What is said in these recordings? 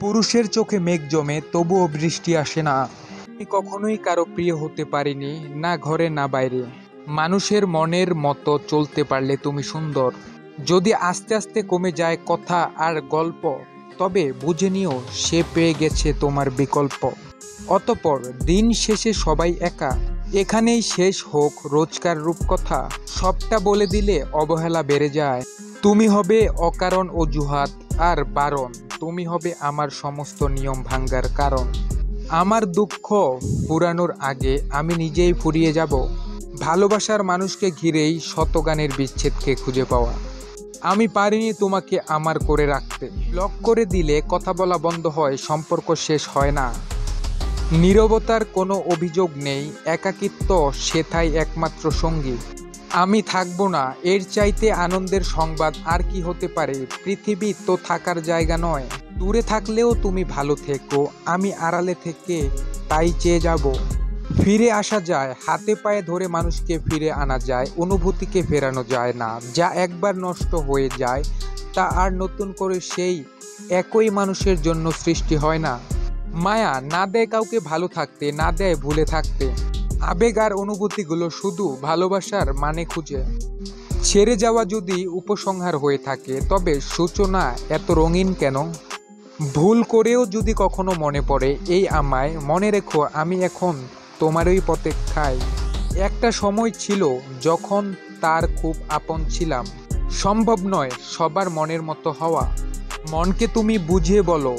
পুরুষের চোখে মেঘ জমে তবুও বৃষ্টি আসে না। আমি কখনোই কারো প্রিয় হতে পারিনি, না ঘরে না বাইরে। মানুষের মনের মতো চলতে পারলে তুমি সুন্দর। যদি আস্তে আস্তে কমে যায় কথা আর গল্প, তবে বুঝে নিও সে পেয়ে গেছে তোমার বিকল্প। অতঃপর দিন শেষে সবাই একা, এখানেই শেষ হোক রোজকার রূপকথা। সবটা বলে দিলে অবহেলা বেড়ে যায়। তুমি হবে অকারণ অজুহাত আর বারণ, তুমি হবে আমার সমস্ত নিয়ম ভাঙ্গার কারণ। আমার দুঃখ ফুরানোর আগে আমি নিজেই ফুরিয়ে যাব। ভালোবাসার মানুষকে ঘিরেই শতগানের বিচ্ছেদকে খুঁজে পাওয়া। আমি পারিনি তোমাকে আমার করে রাখতে। ব্লক করে দিলে কথা বলা বন্ধ হয়, সম্পর্ক শেষ হয় না। নীরবতার কোনো অভিযোগ নেই, একাকিত্ব সেথায় একমাত্র সঙ্গী। আমি থাকবো না, এর চাইতে আনন্দের সংবাদ আর কি হতে পারে। পৃথিবী তো থাকার জায়গা নয়। দূরে থাকলেও তুমি ভালো থেকো, আমি আড়ালে থেকে তাই চেয়ে যাব। ফিরে আসা যায়, হাতে পায়ে ধরে মানুষকে ফিরে আনা যায়, অনুভূতিকে ফেরানো যায় না। যা একবার নষ্ট হয়ে যায় তা আর নতুন করে সেই একই মানুষের জন্য সৃষ্টি হয় না। মায়া না দেয় কাউকে ভালো থাকতে, না দেয় ভুলে থাকতে। আবেগ আর অনুভূতিগুলো শুধু ভালোবাসার মানে খুঁজে। ছেড়ে যাওয়া যদি উপসংহার হয়ে থাকে, তবে সূচনা এত রঙিন কেন? ভুল করেও যদি কখনো মনে পড়ে এই আমায়, মনে রেখো আমি এখন তোমারই প্রতীক্ষায়। একটা সময় ছিল যখন তার খুব আপন ছিলাম। সম্ভব নয় সবার মনের মতো হওয়া। মনকে তুমি বুঝিয়ে বলো,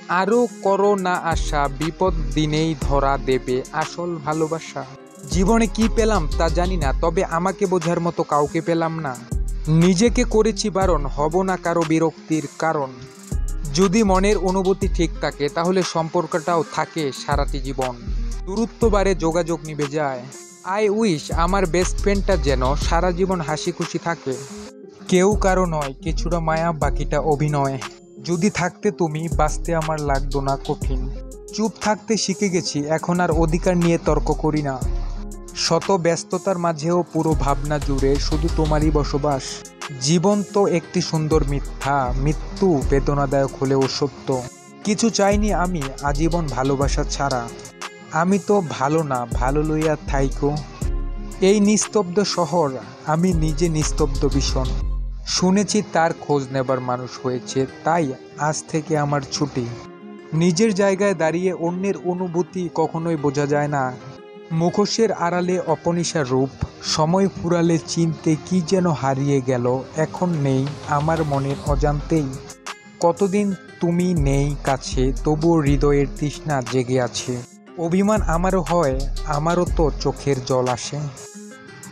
আরও করো না আশা, বিপদ দিনেই ধরা দেবে আসল ভালোবাসা। জীবনে কি পেলাম তা জানি না, তবে আমাকে বোঝার মতো কাউকে পেলাম না। নিজেকে করেছি বারণ, হব না কারো বিরক্তির কারণ। যদি মনের অনুভূতি ঠিক থাকে তাহলে সম্পর্কটাও থাকে সারাটি জীবন। দূরত্ব বাড়ে, যোগাযোগ নিভে যায়। আই উইশ আমার বেস্ট ফ্রেন্ডটা যেন সারা জীবন হাসি খুশি থাকে। কেউ কারো নয়, কিছুটা মায়া বাকিটা অভিনয়। যদি থাকতে তুমি, বাঁচতে আমার লাগতো না কঠিন। চুপ থাকতে শিখে গেছি, এখন আর অধিকার নিয়ে তর্ক করি না। শত ব্যস্ততার মাঝেও পুরো ভাবনা জুড়ে শুধু তোমারই বসবাস। জীবন তো একটি সুন্দর মিথ্যা, মৃত্যু বেদনাদায়ক হলেও সত্য। কিছু চাইনি আমি আজীবন ভালোবাসা ছাড়া। আমি তো ভালো না, ভালো লইয়া থাইকো। এই নিস্তব্ধ শহর, আমি নিজে নিস্তব্ধ ভীষণ। শুনেছি তার খোঁজ নেবার মানুষ হয়েছে, তাই আজ থেকে আমার ছুটি। নিজের জায়গায় দাঁড়িয়ে অন্যের অনুভূতি কখনোই বোঝা যায় না। মুখোশের আড়ালে অপনিশা রূপ, সময় ফুরালে চিনতে কি যেন হারিয়ে গেল। এখন নেই আমার মনের অজান্তেই। কতদিন তুমি নেই কাছে, তবুও হৃদয়ের তৃষ্ণা জেগে আছে। অভিমান আমারও হয়, আমারও তো চোখের জল আসে।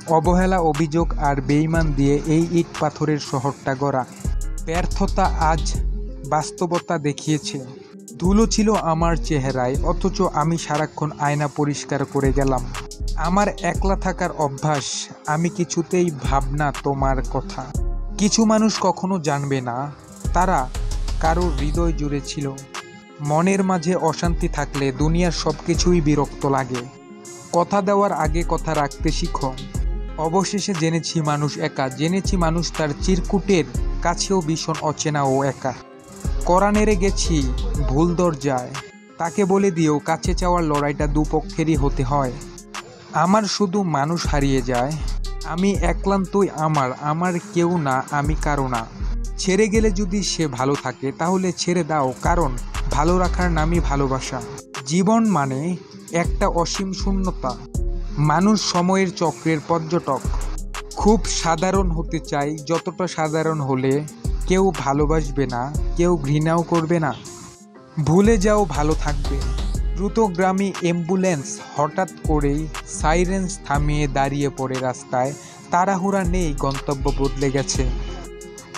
অবহেলা, অভিযোগ আর বেইমান দিয়ে এই ইট পাথরের শহরটা গড়া। ব্যর্থতা আজ বাস্তবতা দেখিয়েছে। ধুলো ছিল আমার চেহারায়, অথচ আমি সারাক্ষণ আয়না পরিষ্কার করে গেলাম। আমার একলা থাকার অভ্যাস, আমি কিছুতেই ভাবনা তোমার কথা। কিছু মানুষ কখনো জানবে না, তারা কারো হৃদয় জুড়ে ছিল। মনের মাঝে অশান্তি থাকলে দুনিয়ার সব কিছুই বিরক্ত লাগে। কথা দেওয়ার আগে কথা রাখতে শিখো। অবশেষে জেনেছি মানুষ একা, জেনেছি মানুষ তার চিরকুটের কাছেও ভীষণ অচেনা ও একা। কড়া নেড়ে গেছি ভুল দরজায়, তাকে বলে দিও কাছে চাওয়ার লড়াইটা দুপক্ষেরই হতে হয়। আমার শুধু মানুষ হারিয়ে যায়, আমি একান্তই আমার, আমার কেউ না, আমি কারো না। ছেড়ে গেলে যদি সে ভালো থাকে তাহলে ছেড়ে দাও, কারণ ভালো রাখার নামই ভালোবাসা। জীবন মানে একটা অসীম শূন্যতা। মানুষ সময়ের চক্রের পর্যটক। খুব সাধারণ হতে চাই, যতটা সাধারণ হলে কেউ ভালোবাসবে না, কেউ ঘৃণাও করবে না। ভুলে যাও ভালো থাকবে। দ্রুতগামী অ্যাম্বুলেন্স হঠাৎ করেই সাইরেন্স থামিয়ে দাঁড়িয়ে পড়ে রাস্তায়। তাড়াহুড়া নেই, গন্তব্য বদলে গেছে।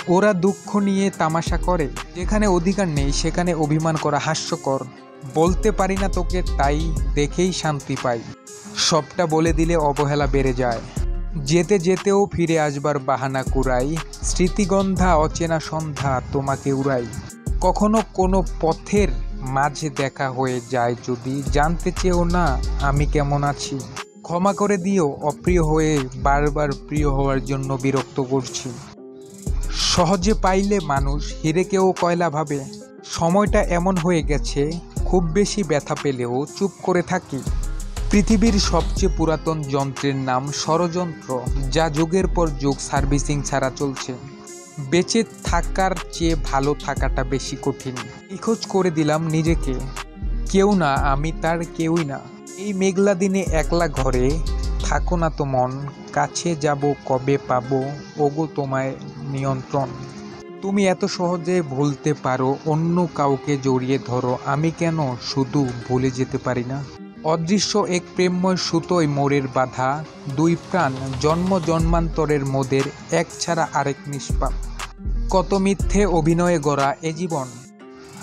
ওরা দুঃখ নিয়ে তামাশা করে, যেখানে অধিকার নেই সেখানে অভিমান করা হাস্যকর। বলতে পারি না তোকে, তাই দেখেই শান্তি পাই। সবটা বলে দিলে অবহেলা বেড়ে যায়। যেতে যেতেও ফিরে আসবার বাহানা কুড়াই। স্মৃতিগন্ধা অচেনা সন্ধ্যা তোমাকে উড়াই। কখনো কোনো পথের মাঝে দেখা হয়ে যায় যদি, জানতে চেয়েও না আমি কেমন আছি। ক্ষমা করে দিও অপ্রিয় হয়ে বারবার প্রিয় হওয়ার জন্য বিরক্ত করছি। সহজে পাইলে মানুষ হিরেকেও কয়লা ভাবে। সময়টা এমন হয়ে গেছে, খুব বেশি ব্যথা পেলেও চুপ করে থাকি। পৃথিবীর সবচেয়ে পুরাতন যন্ত্রের নাম ষড়যন্ত্র, যা যুগের পর যুগ সার্ভিসিং ছাড়া চলছে। বেঁচে থাকার চেয়ে ভালো থাকাটা বেশি কঠিন। নিখোঁজ করে দিলাম নিজেকে। কেউ না, আমি তার কেউই না। এই মেঘলা দিনে একলা ঘরে থাকো না তো মন, কাছে যাব কবে পাবো ওগো তোমায় নিয়ন্ত্রণ। তুমি এত সহজে ভুলতে পারো, অন্য কাউকে জড়িয়ে ধরো, আমি কেন শুধু ভুলে যেতে পারি না? অদৃশ্য এক প্রেমময় সুতোয় মোরের বাঁধা, দুই প্রাণ জন্ম জন্মান্তরের মোদের, এক ছাড়া আরেক নিষ্পাপ। কত মিথ্যে অভিনয়ে গড়া এ জীবন।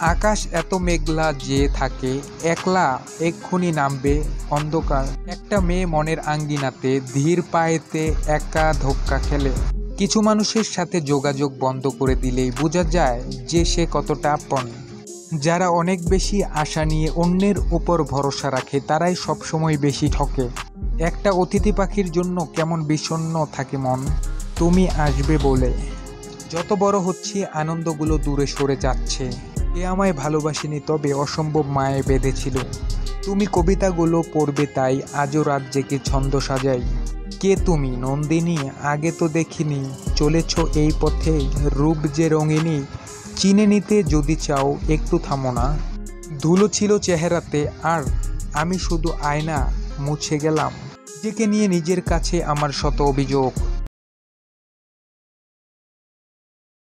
আকাশ এত মেঘলা যে থাকে, একলা এক্ষুনি নামবে অন্ধকার। একটা মেয়ে মনের আঙ্গিনাতে ধীর পায়েতে একা ধোক্কা খেলে। কিছু মানুষের সাথে যোগাযোগ বন্ধ করে দিলেই বোঝা যায় যে সে কতটা আপন। যারা অনেক বেশি আশা নিয়ে অন্যের উপর ভরসা রাখে, তারাই সবসময় বেশি ঠকে। একটা অতিথি পাখির জন্য কেমন বিষণ্ণ থাকে মন, তুমি আসবে বলে। যত বড় হচ্ছে আনন্দগুলো দূরে সরে যাচ্ছে। এ আমায় ভালোবাসেনি, তবে অসম্ভব মায়ে বেঁধেছিল। তুমি কবিতাগুলো পড়বে তাই আজও রাত জেগে ছন্দ সাজাই। কে তুমি নন্দিনী, আগে তো দেখিনি, চলেছ এই পথে, রূপ যে রঙিনী, চিনে নিতে যদি চাও একটু থামো না। ধুলো ছিল চেহারাতে আর আমি শুধু আয়না মুছে গেলাম। নিজেকে নিয়ে নিজের কাছে আমার শত অভিযোগ।